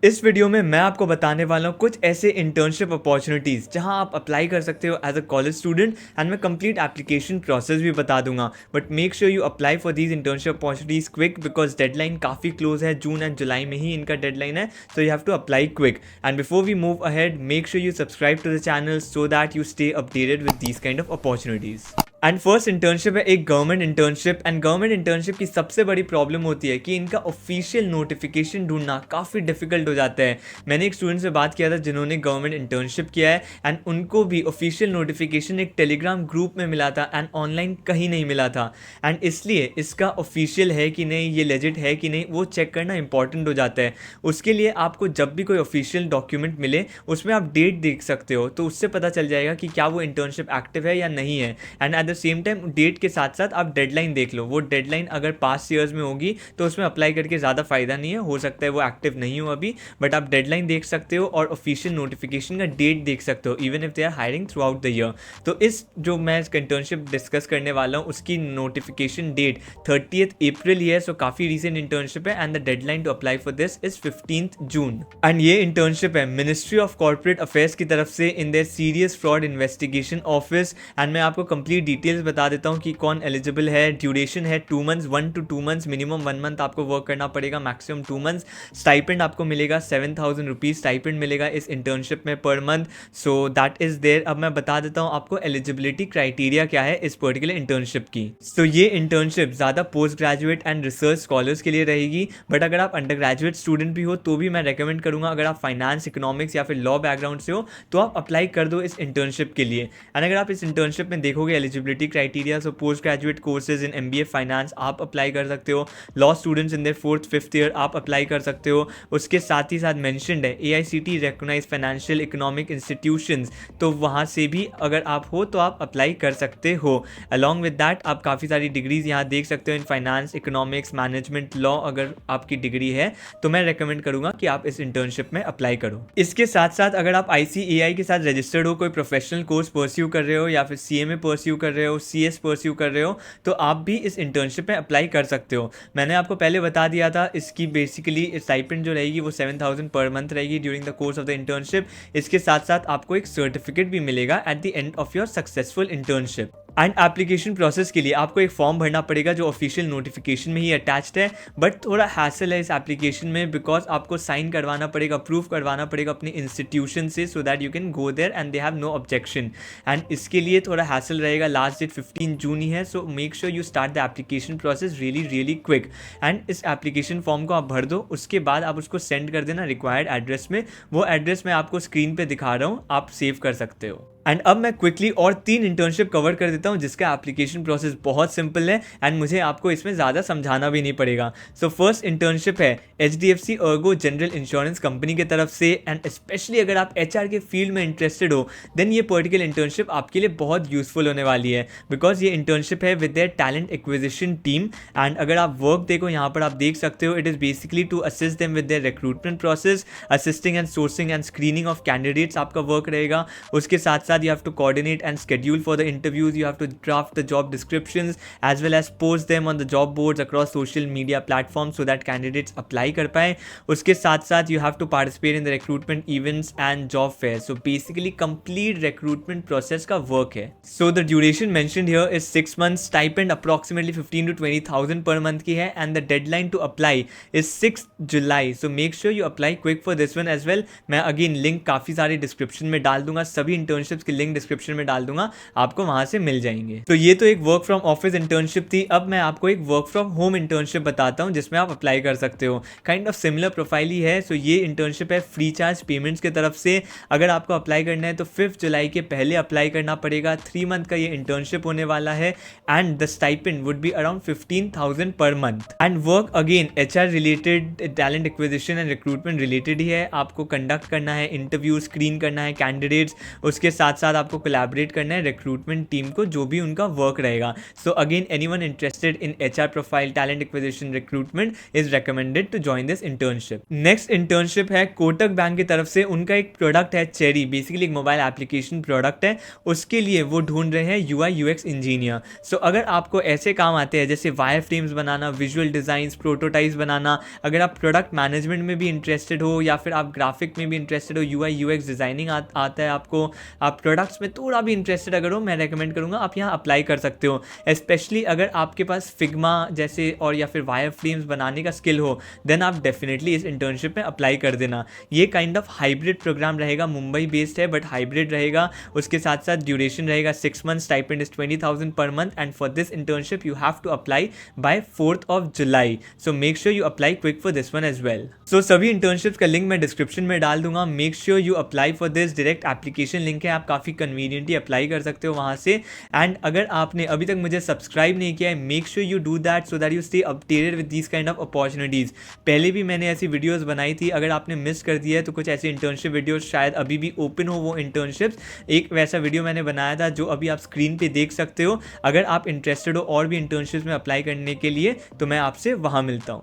इस वीडियो में मैं आपको बताने वाला हूँ कुछ ऐसे इंटर्नशिप अपॉर्चुनिटीज़ जहाँ आप अप्लाई कर सकते हो as a college student and मैं कंप्लीट एप्लीकेशन प्रोसेस भी बता दूंगा। But make sure you apply for these internship opportunities quick because deadline काफ़ी क्लोज है। जून एंड जुलाई में ही इनका डेडलाइन है, so you have to apply quick. And before we move ahead, make sure you subscribe to the channel so that you stay updated with these kind of opportunities. And first internship है एक government internship. And government internship की सबसे बड़ी problem होती है कि इनका official notification ढूंढना काफ़ी डिफिकल्ट हो जाता है। मैंने एक स्टूडेंट से बात किया था जिन्होंने गवर्नमेंट इंटर्नशिप किया है एंड उनको भी ऑफिशियल नोटिफिकेशन एक टेलीग्राम ग्रुप में मिला था एंड ऑनलाइन कहीं नहीं मिला था। एंड इसलिए इसका ऑफिशियल है कि नहीं, ये लेजिट है कि नहीं, वो चेक करना इंपॉर्टेंट हो जाता है। उसके लिए आपको जब भी कोई ऑफिशियल डॉक्यूमेंट मिले उसमें आप डेट देख सकते हो, तो उससे पता चल जाएगा कि क्या वो इंटर्नशिप एक्टिव है या नहीं है। And at the same time date के साथ साथ आप डेडलाइन देख लो। वो डेडलाइन अगर पास्ट ईयर्स में होगी तो उसमें अप्लाई करके ज़्यादा फायदा नहीं है, हो सकता है वो एक्टिव नहीं हो अभी, बट आप डेडलाइन देख सकते हो और ऑफिशियल नोटिफिकेशन का डेट देख सकते हो even if they are hiring throughout the year. तो इस जो मैं इंटर्नशिप डिस्कस करने वाला हूँ उसकी नोटिफिकेशन डेट 30th अप्रैल ही है, सो काफ़ी रिसेंट इंटर्नशिप है and the deadline to apply for this is 15th June. And ये इंटर्नशिप है मिनिस्ट्री ऑफ कॉर्पोरेट अफेयर्स की तरफ से in their serious fraud investigation office. And मैं आपको कंप्लीट डिटेल्स बता देता हूँ कि कौन एलिजिबल है। ड्यूरेशन है 2 months, 1 to 2 months, minimum 1 month आपको वर्क करना पड़ेगा, मैक्सिमम 2 मंथ्स। स्टाइपेंड आपको मिलेगा 7,000 रुपीज़ स्टाइपेंड मिलेगा इस इंटर्नशिप में per month, so that is there. अब मैं बता देता हूँ आपको एलिजिबिलिटी क्राइटेरिया क्या है इस पर्टिकुलर इंटर्नशिप की। सो ये इंटर्नशिप ज़्यादा post graduate and research scholars के लिए रहेगी, बट अगर आप अंडर ग्रेजुएट स्टूडेंट भी हो तो भी मैं रेकमेंड करूँगा, अगर आप फाइनेंस, इकोनॉमिक्स या फिर लॉ बैकग्राउंड से हो तो आप अप्लाई कर दो इस इंटर्नशिप के लिए। एंड अगर आप इस इंटर्नशिप में देखोगे eligibility criteria, so post graduate courses in MBA finance आप अप्लाई कर सकते हो, law students in their 4th 5th year आप अप्लाई कर सकते हो। उसके साथ ही साथ मैंशनड है AICTE recognise financial economic institutions, तो वहाँ से भी अगर आप हो तो आप अप्लाई कर सकते हो। अलॉन्ग विद दैट आप काफ़ी सारी डिग्रीज यहाँ देख सकते हो in finance, economics, management, law. अगर आपकी डिग्री है तो मैं रेकमेंड करूँगा कि आप इस इंटर्नशिप में अप्लाई करो। इसके साथ साथ अगर आप ICAI के साथ रजिस्टर्ड हो, कोई प्रोफेशनल कोर्स परस्यू कर रहे हो या फिर CMA परस्यू कर रहे हो, CS परस्यू कर रहे हो, तो आप भी इस इंटर्नशिप में अप्लाई कर सकते हो। मैंने आपको पहले बता दिया था इसकी बेसिकली स्टाइपेंड जो रहेगी वो 7,000 पर मंथ रहेगी during the course of the internship. इसके साथ साथ आपको एक सर्टिफिकेट भी मिलेगा at the end of your successful internship. And application process के लिए आपको एक फॉर्म भरना पड़ेगा जो ऑफिशियल नोटिफिकेशन में ही अटैच्ड है, बट थोड़ा हैसल है इस एप्लीकेशन में बिकॉज आपको साइन करवाना पड़ेगा, अप्रूव करवाना पड़ेगा अपने इंस्टीट्यूशन से, so that you can go there and they have no objection. And इसके लिए थोड़ा हैसल रहेगा। लास्ट डेट 15 जून ही है, so make sure you start the application process really quick. And इस एप्लीकेशन फॉर्म को आप भर दो, उसके बाद आप उसको सेंड कर देना रिक्वायर्ड एड्रेस में। वो एड्रेस मैं आपको स्क्रीन पे दिखा रहा हूँ, आप सेव कर सकते हो। एंड अब मैं क्विकली और 3 इंटर्नशिप कवर कर देता हूँ जिसका एप्लीकेशन प्रोसेस बहुत सिंपल है एंड मुझे आपको इसमें ज़्यादा समझाना भी नहीं पड़ेगा। सो फर्स्ट इंटर्नशिप है HDFC ERGO general insurance company की तरफ से। एंड स्पेशली अगर आप HR के फील्ड में इंटरेस्टेड हो देन ये पर्टिकुलर इंटर्नशिप आपके लिए बहुत यूजफुल होने वाली है बिकॉज ये इंटर्नशिप है with their talent acquisition team. And अगर आप वर्क देखो यहाँ पर आप देख सकते हो, it is basically to assist them with their recruitment process, assisting and sourcing and screening of candidates आपका वर्क रहेगा। उसके साथ साथ you have to coordinate and schedule for the interviews, you have to draft the job descriptions as well as post them on the job boards across social media platforms so that candidates apply कर पाए। उसके साथ साथ you have to participate in the recruitment events and job fairs, so basically complete recruitment process का work है। So the duration mentioned here is 6 months, stipend approximately 15 to 20,000 per month की है and the deadline to apply is 6th July, so make sure you apply quick for this one as well। मैं again link काफ़ी सारे description में डाल दूंगा, सभी internships की लिंक डिस्क्रिप्शन में डाल दूंगा, आपको वहां से मिल जाएंगे। तो ये तो एक वर्क फ्रॉम ऑफिस इंटर्नशिप थी। अब मैं आपको एक वर्क फ्रॉम होम इंटर्नशिप बताता हूं जिसमें आप अप्लाई कर सकते हो। काइंड ऑफ सिमिलर प्रोफाइल ही है। सो ये इंटर्नशिप है फ्री चार्ज पेमेंट्स की तरफ से। अगर आपको अप्लाई करना है तो 5 जुलाई के पहले अप्लाई करना पड़ेगा। 3 मंथ का ये इंटर्नशिप होने वाला है and the stipend would be around 15,000 per month. And work again HR related, talent acquisition and recruitment related ही है। आपको कंडक्ट करना है इंटरव्यू, स्क्रीन करना है कैंडिडेट्स। उसके साथ साथ साथ आपको कोलैबोरेट करना है रिक्रूटमेंट टीम को, जो भी उनका वर्क रहेगा. So again anyone interested in HR profile, talent acquisition, recruitment is recommended to join this internship. Next internship है कोटक बैंक की तरफ से. उनका एक प्रोडक्ट है चेरी, बेसिकली एक मोबाइल एप्लीकेशन प्रोडक्ट है. उसके लिए वो ढूंढ रहे हैं UI UX इंजीनियर. सो अगर आपको ऐसे काम आते हैं जैसे वायर फ्रेम्स बनाना, विजुअल डिज़ाइंस, प्रोटोटाइप्स बनाना, अगर आप प्रोडक्ट मैनेजमेंट में भी इंटरेस्टेड हो या फिर आप ग्राफिक में भी इंटरेस्टेड हो, UI UX डिज़ाइनिंग आता है आपको, आप प्रोडक्ट्स में थोड़ा भी इंटरेस्टेड अगर हो, मैं रेकमेंड करूँगा आप यहाँ अप्लाई कर सकते हो. स्पेशली अगर आपके पास फिग्मा जैसे और या फिर वायर फ्रेम्स बनाने का स्किल हो, देन आप डेफिनेटली इस इंटर्नशिप में अप्लाई कर देना. ये काइंड ऑफ हाइब्रिड प्रोग्राम रहेगा, मुंबई बेस्ड है बट हाइब्रिड रहेगा. उसके साथ साथ ड्यूरेशन रहेगा 6 month, stipend is 20,000 per month, and for this internship you have to apply by 4th of July. So make sure you apply quick for this one as well. So सभी internships का link मैं description में डाल दूंगा. Make sure you apply for this. Direct application link है, आप काफ़ी conveniently apply कर सकते हो वहाँ से. एंड अगर आपने अभी तक मुझे सब्सक्राइब नहीं किया है, make sure you do that so that you stay updated with these kind of opportunities. पहले भी मैंने ऐसी वीडियोज़ बनाई थी, अगर आपने मिस कर दिया है तो कुछ ऐसी इंटर्नशिप वीडियोज़ शायद अभी भी ओपन हो वो इंटर्नशिप्स. एक वैसा वीडियो मैंने बनाया था जो अभी आप स्क्रीन पे देख सकते हो. अगर आप इंटरेस्टेड हो और भी इंटर्नशिप्स में अप्लाई करने के लिए तो मैं आपसे वहाँ मिलता हूँ.